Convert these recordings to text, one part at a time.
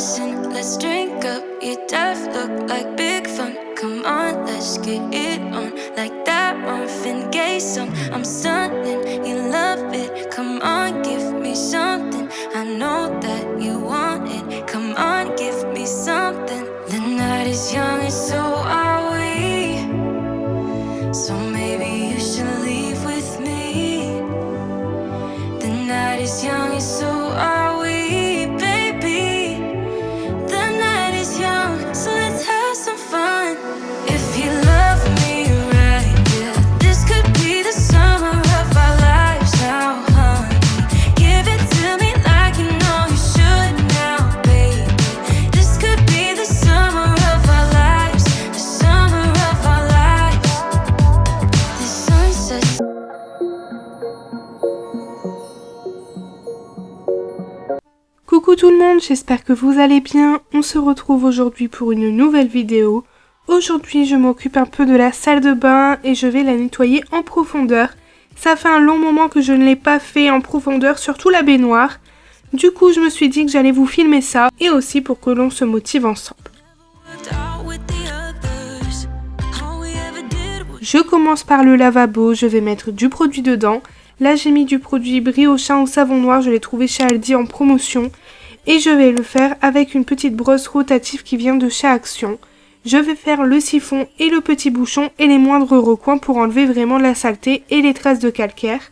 listen, let's drink up. Your death look like big fun. Come on, let's get it on. Like that Marvin Gaye song. I'm stunning, you love it. Come on, give me something. I know that you want it. Come on, give me something. The night is young and so are we. So maybe you should leave with me. The night is young and so are we, baby. The night is young, so let's have some fun. If you love me right, yeah, this could be the summer of our lives now, honey. Give it to me like you know you should now, baby. This could be the summer of our lives, the summer of our lives. The sunset. Coucou tout le monde, j'espère que vous allez bien. On se retrouve aujourd'hui pour une nouvelle vidéo. Aujourd'hui, je m'occupe un peu de la salle de bain et je vais la nettoyer en profondeur. Ça fait un long moment que je ne l'ai pas fait en profondeur, surtout la baignoire. Du coup, je me suis dit que j'allais vous filmer ça et aussi pour que l'on se motive ensemble. Je commence par le lavabo, je vais mettre du produit dedans. Là, j'ai mis du produit Briochin au savon noir, je l'ai trouvé chez Aldi en promotion. Et je vais le faire avec une petite brosse rotative qui vient de chez Action. Je vais faire le siphon et le petit bouchon et les moindres recoins pour enlever vraiment la saleté et les traces de calcaire.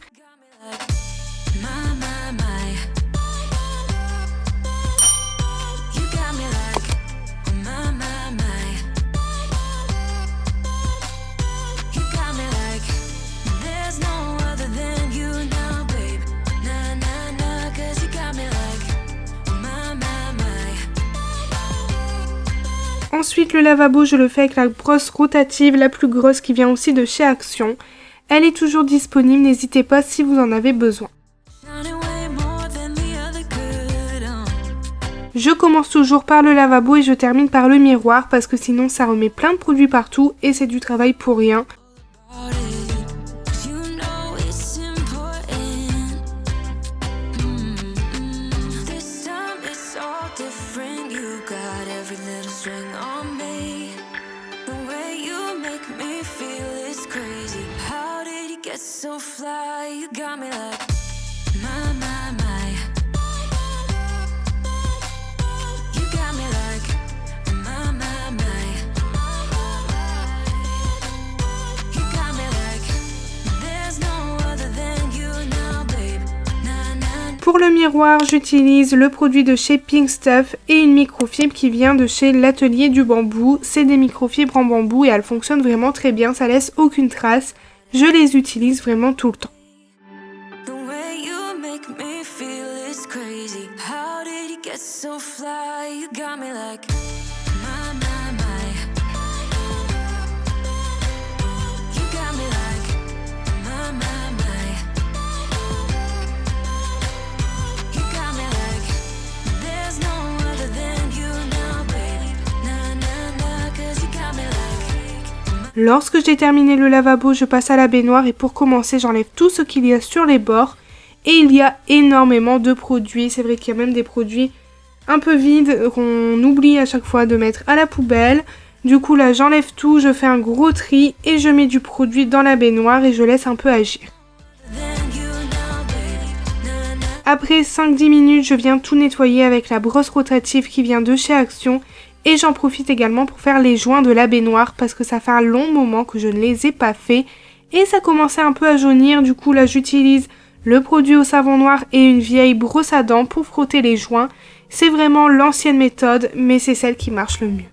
Ensuite, le lavabo, je le fais avec la brosse rotative, la plus grosse qui vient aussi de chez Action. Elle est toujours disponible, n'hésitez pas si vous en avez besoin. Je commence toujours par le lavabo et je termine par le miroir parce que sinon ça remet plein de produits partout et c'est du travail pour rien. So fly, you got me like my. You got me like my. You got me like there's no other than you now, babe. Pour le miroir, j'utilise le produit de chez Pink Stuff et une microfibre qui vient de chez l'Atelier du Bambou. C'est des microfibres en bambou et elles fonctionnent vraiment très bien, ça laisse aucune trace. Je les utilise vraiment tout le temps. Lorsque j'ai terminé le lavabo, je passe à la baignoire et pour commencer, j'enlève tout ce qu'il y a sur les bords. Et il y a énormément de produits. C'est vrai qu'il y a même des produits un peu vides qu'on oublie à chaque fois de mettre à la poubelle. Du coup là, j'enlève tout, je fais un gros tri et je mets du produit dans la baignoire et je laisse un peu agir. Après 5-10 minutes, je viens tout nettoyer avec la brosse rotative qui vient de chez Action. Et j'en profite également pour faire les joints de la baignoire parce que ça fait un long moment que je ne les ai pas fait. Et ça commençait un peu à jaunir, du coup là j'utilise le produit au savon noir et une vieille brosse à dents pour frotter les joints. C'est vraiment l'ancienne méthode, mais c'est celle qui marche le mieux.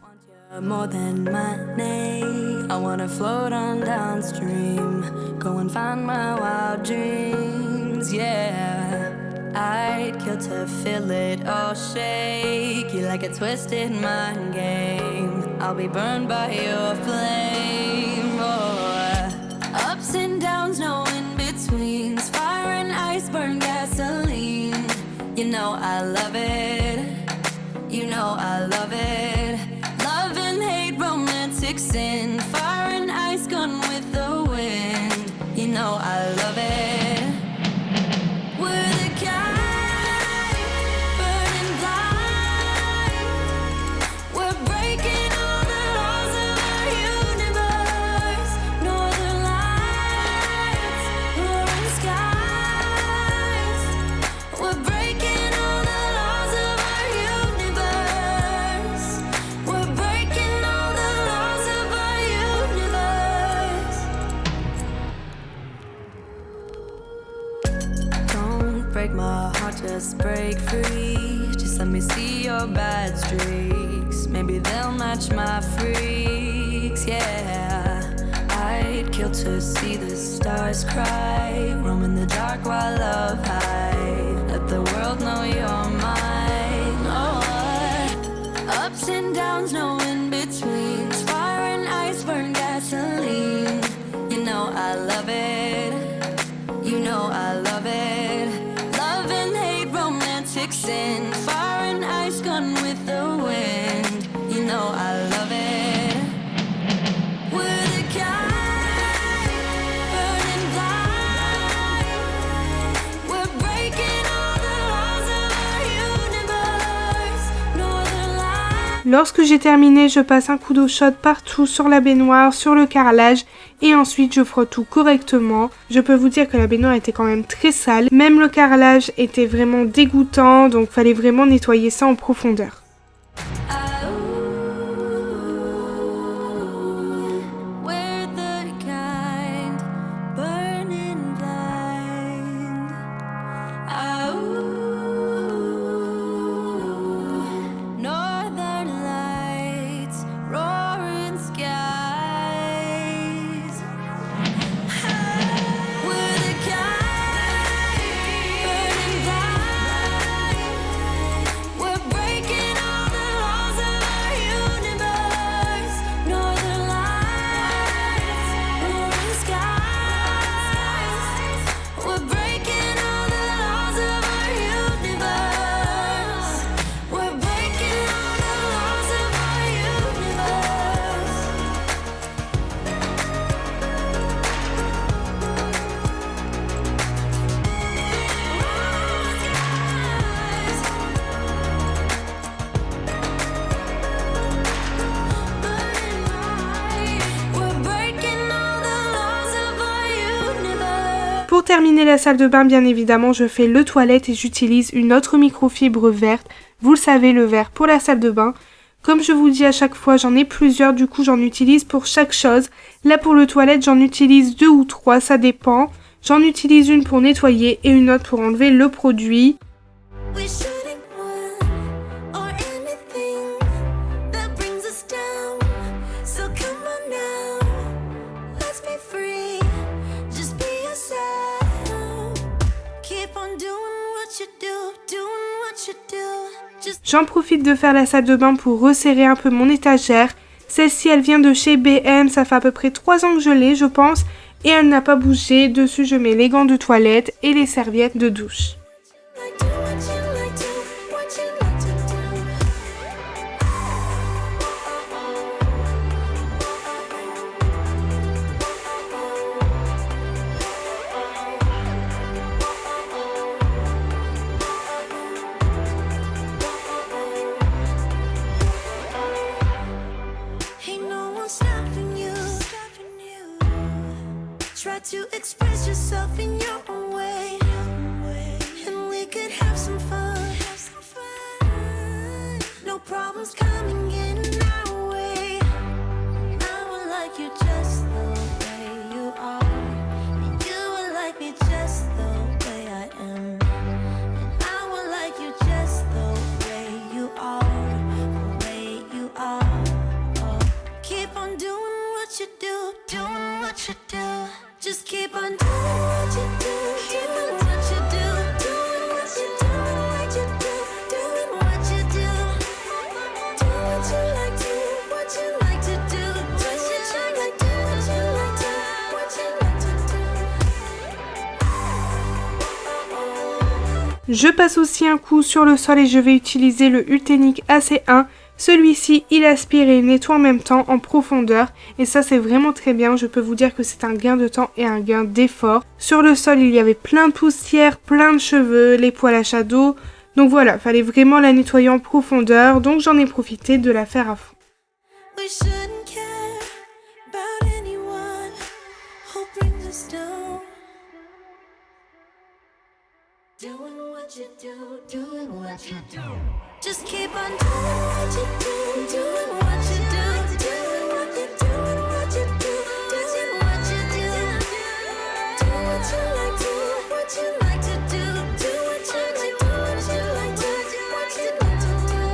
I'd kill to feel it all shake you like a twisted mind game. I'll be burned by your flame. Oh. Ups and downs, no in-betweens. Fire and ice, burn gasoline. You know I love it. You know I love it. Love and hate, romantic sin. Fire and ice, gone with the wind. You know I love it. We're the kind burning blind. see your bad streaks. Maybe they'll match my freaks, yeah. I'd kill to see the stars cry. Roam in the dark while love hide. Let the world know you're mine. Oh, ups and downs, no in betweens. Fire and ice burn gasoline. You know I love it. You know I love it. Love and hate, romantic sin. Fire and ice gone with the wind. You know I love it. We're the kind burning blind. We're breaking all the laws of our universe. Northern Lights. Lorsque j'ai terminé, je passe un coup d'eau chaude partout sur la baignoire, sur le carrelage et ensuite je frotte tout correctement. Je peux vous dire que la baignoire était quand même très sale, même le carrelage était vraiment dégoûtant, donc fallait vraiment nettoyer ça en profondeur. We're the kind burning blind. Northern lights, roaring skies. We're the kind burning blind. We're breaking all the laws of our universe. Northern lights, roaring skies. We're breaking all the laws of our universe. We're breaking all the laws of our universe. We're breaking all the laws of our universe. Pour terminer la salle de bain, bien évidemment, je fais le toilette et j'utilise une autre microfibre verte. Vous le savez, le vert pour la salle de bain. Comme je vous dis à chaque fois, j'en ai plusieurs, du coup j'en utilise pour chaque chose. Là pour le toilette, j'en utilise 2 ou 3, ça dépend. J'en utilise une pour nettoyer et une autre pour enlever le produit. We shouldn't want or anything that brings us down. So come on now, let's be free. Just be yourself. Keep on doing what you do, doing what you do. Just J'en profite de faire la salle de bain pour resserrer un peu mon étagère. Celle-ci, elle vient de chez BM, ça fait à peu près 3 ans que je l'ai, je pense. Et elle n'a pas bougé. Dessus, je mets les gants de toilette et les serviettes de douche. like do what you like to, what you like to do. Ain't no one stopping you. Try to express yourself in your own way, and we could have some fun. No problems coming in our way. I would like you just the way you are, and you would like me just the way I am, and I would like you just the way you are, the way you are. Oh, keep on doing what you do, doing what you do. Just keep on doing what you do, doing what you do, doing what you do, what you do, doing what you do. Do what you like to, what you like to do, what you like to, what you like to, what you like to do. Je passe aussi un coup sur le sol et je vais utiliser le Ultenic AC1. Celui-ci, il aspire et nettoie en même temps en profondeur et ça c'est vraiment très bien, je peux vous dire que c'est un gain de temps et un gain d'effort. Sur le sol, il y avait plein de poussière, plein de cheveux, les poils à shadow, donc voilà, fallait vraiment la nettoyer en profondeur, donc j'en ai profité de la faire à fond. We shouldn't care about anyone who brings us down. Doing what you do, doing what you do. Just keep on doing what you do, doing what you do, doing what you do, what you do, doing what you do. Do what you like to, what you like to do, do what you like to, what you like to, what you like to do.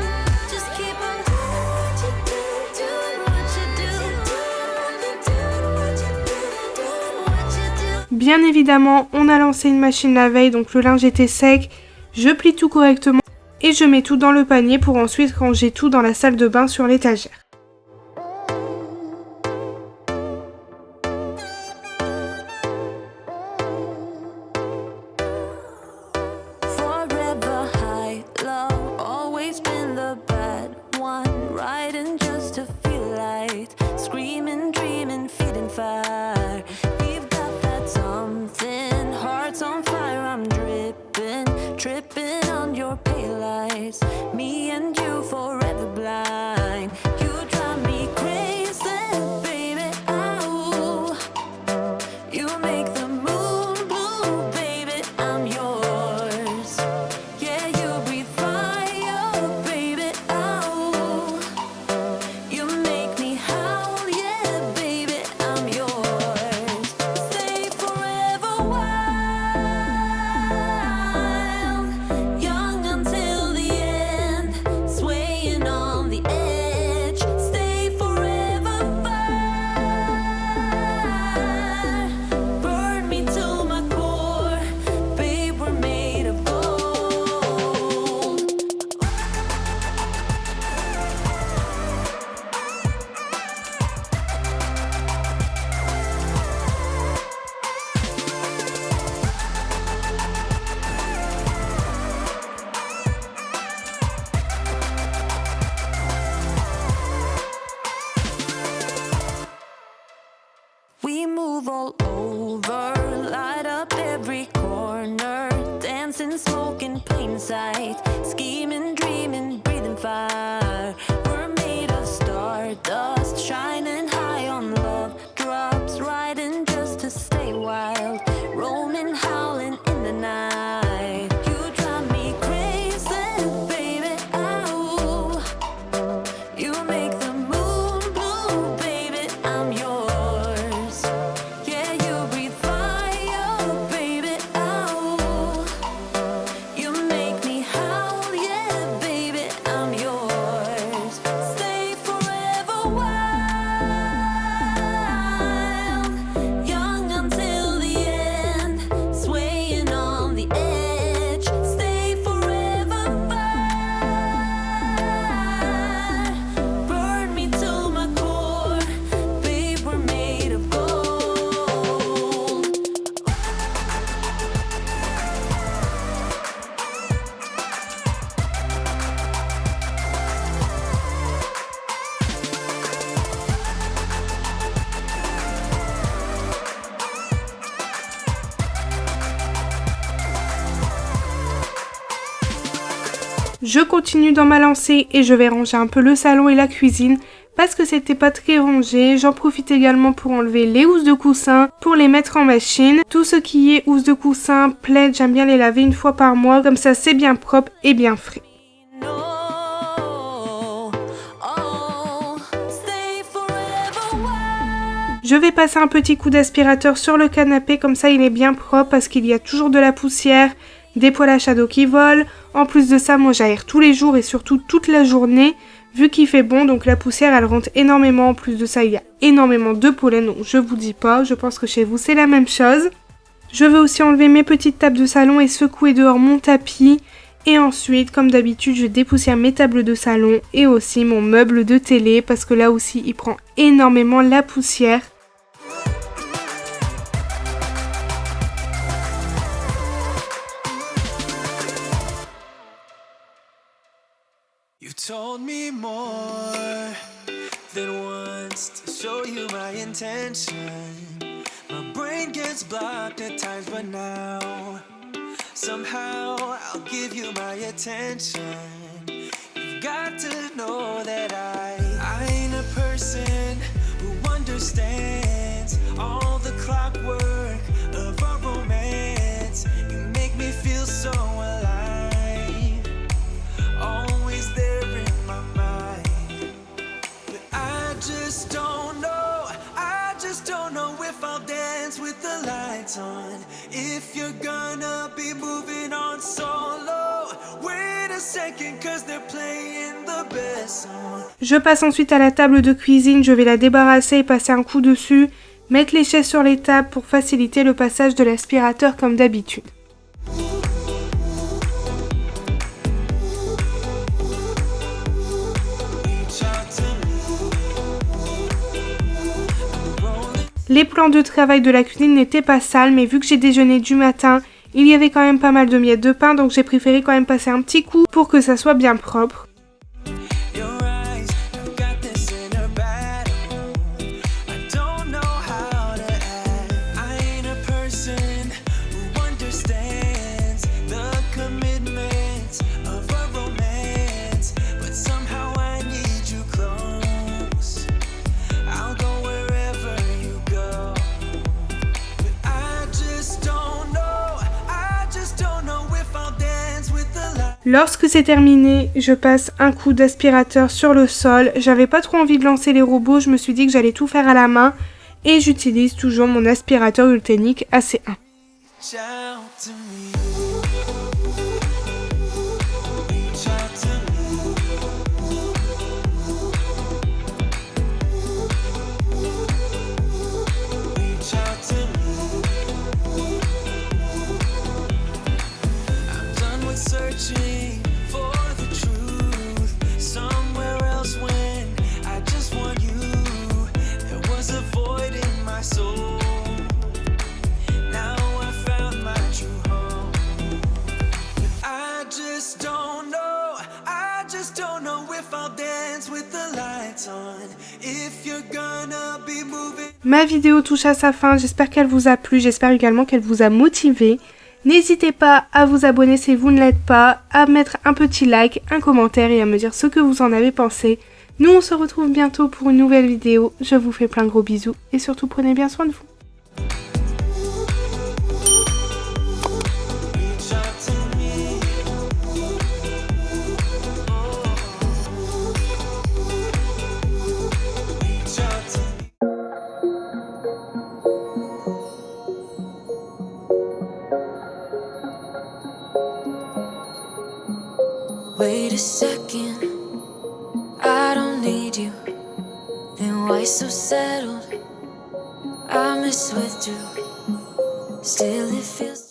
Bien évidemment, on a lancé une machine la veille, donc le linge était sec. Je plie tout correctement et je mets tout dans le panier pour ensuite ranger tout dans la salle de bain sur l'étagère. Tripping on your pale lights, me and you forever blind. You drive me crazy, baby. Oh, you make the moon blue, baby. I'm yours. Yeah, you breathe fire, baby. Oh, you make me howl, yeah, baby. I'm yours. Stay forever wild. We move all over, light up every corner, dancing, smoking, plain sight, scheming, dreaming, breathing fire. We're made of stardust, shining high on love drops, riding just to stay wild, roaming, howling in the night. You drive me crazy, baby. Oh, you make the moon blue, baby. I'm yours. Je continue dans ma lancée et je vais ranger un peu le salon et la cuisine parce que c'était pas très rangé. J'en profite également pour enlever les housses de coussin, pour les mettre en machine. Tout ce qui est housses de coussin, plaids, j'aime bien les laver une fois par mois, comme ça c'est bien propre et bien frais. Je vais passer un petit coup d'aspirateur sur le canapé, comme ça il est bien propre parce qu'il y a toujours de la poussière, des poils à shadow qui volent. En plus de ça, moi j'aère tous les jours et surtout toute la journée, vu qu'il fait bon, donc la poussière elle rentre énormément. En plus de ça, il y a énormément de pollen, donc je vous dis pas, je pense que chez vous c'est la même chose. Je vais aussi enlever mes petites tables de salon et secouer dehors mon tapis. Et ensuite, comme d'habitude, je dépoussière mes tables de salon et aussi mon meuble de télé parce que là aussi il prend énormément la poussière. You told me more than once to show you my intention. My brain gets blocked at times, but now somehow I'll give you my attention. You've got to know that I ain't a person who understands all the clockwork of our romance. You make me feel so alive. Always there in my mind, but I just don't know if I'll dance with the lights on. If you're gonna be moving on solo, wait a second, cause they're playing the best song. Je passe ensuite à la table de cuisine, je vais la débarrasser et passer un coup dessus. Mettre les chaises sur les tables pour faciliter le passage de l'aspirateur comme d'habitude. Les plans de travail de la cuisine n'étaient pas sales, mais vu que j'ai déjeuné du matin, il y avait quand même pas mal de miettes de pain, donc j'ai préféré quand même passer un petit coup pour que ça soit bien propre. Lorsque c'est terminé, je passe un coup d'aspirateur sur le sol. J'avais pas trop envie de lancer les robots, je me suis dit que j'allais tout faire à la main et j'utilise toujours mon aspirateur Ultenic AC1. Ma vidéo touche à sa fin, j'espère qu'elle vous a plu, j'espère également qu'elle vous a motivé. N'hésitez pas à vous abonner si vous ne l'êtes pas, à mettre un petit like, un commentaire et à me dire ce que vous en avez pensé. Nous on se retrouve bientôt pour une nouvelle vidéo, je vous fais plein de gros bisous et surtout prenez bien soin de vous. Wait a second, I don't need you. Then why so settled? I miss withdrew. Still it feels